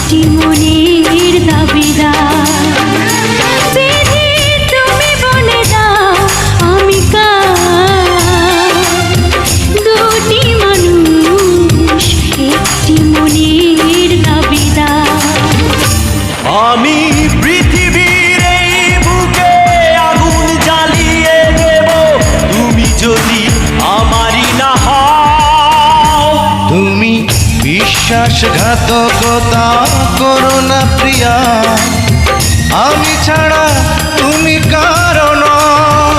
একটি মনের দাবিদার। বিধি তুমি বলে দাও আমি কার, দুটি মানুষ একটি মনের দাবিদার। আমি পৃথিবীর এই বুকে আগুন জ্বালিয়ে দেব, তুমি যদি আমারই না হও। তুমি বিশ্বাসঘাতকতা করো না প্রিয়া, আমি ছাড়া তুমি কারো নও।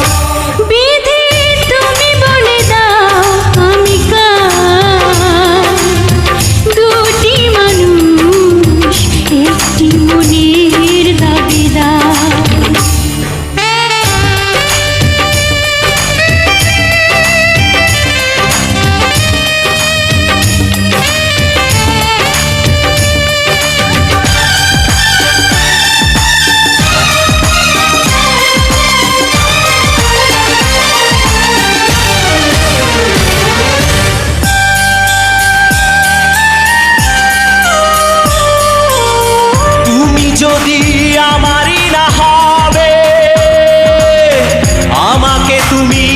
বিধি তুমি বলে দাও আমি কার, দুটি মানুষ একটি মনের দাবিদার। যদি আমারই না হবে, আমাকে তুমি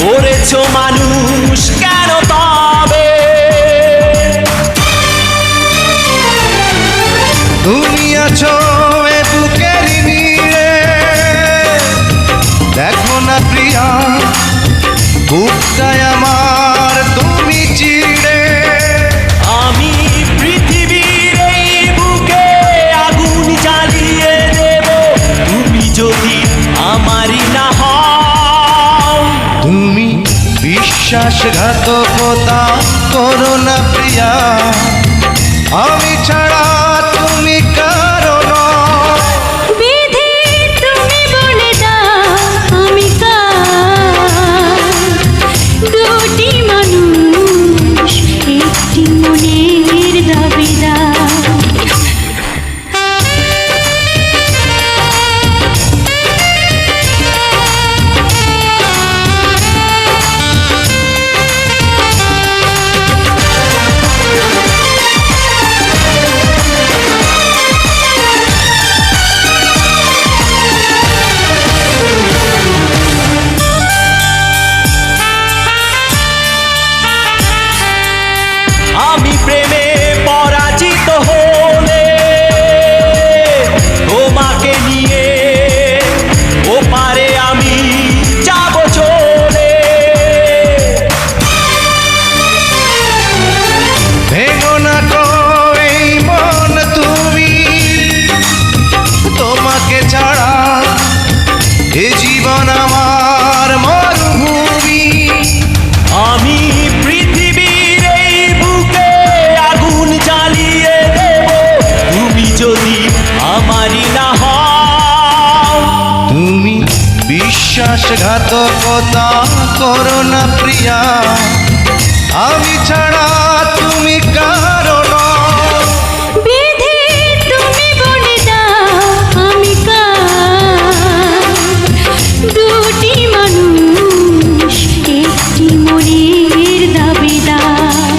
করেছো মানুষ কেন তবে? তুমি আছো এ বুকের নীড়ে, দেখো না প্রিয়া বুকটায় আমার তুমি চিড়ে। আমি পৃথিবীর এই বুকে আগুন জ্বালিয়ে দেব, তুমি যদি আমারই না হও। তুমি বিশ্বাসঘাতকতা করো না প্রিয়া, আমি ছাড়া তুমি কারো নও। বিধি তুমি বলে দাও আমি কার, দুটি মানুষ একটি মনের দাবিদার। আমি প্রেমে পরাজিত হলে তোমাকে নিয়ে ওপারে আমি যাব চলে। ভেঙো না গো এই মন তুমি, তোমাকে ছাড়া এ জীবন আমার মরুভূমি। আমি পৃথিবীর এই বুকে আগুন জ্বালিয়ে দেব, তুমি যদি আমারই না হও। তুমি বিশ্বাসঘাতকতা করো না প্রিয়া, আমি ছাড়া তুমি কারো নও। বিধি তুমি বলে দাও আমি কার, দুটি মানুষ একটি মনের দাবিদার।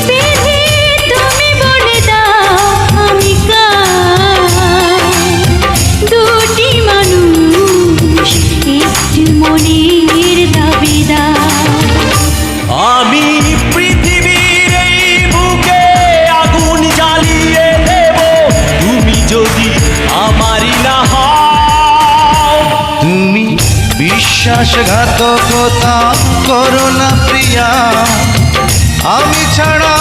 বিধি তুমি বলে দাও আমি কার, দুটি মানুষ একটি মনের দাবিদার। আমি পৃথিবীর এই বুকে আগুন জ্বালিয়ে দেব, তুমি যদি আমারই না হও। তুমি বিশ্বাসঘাতকতা করো না প্রিয়া, আমি ছাড়া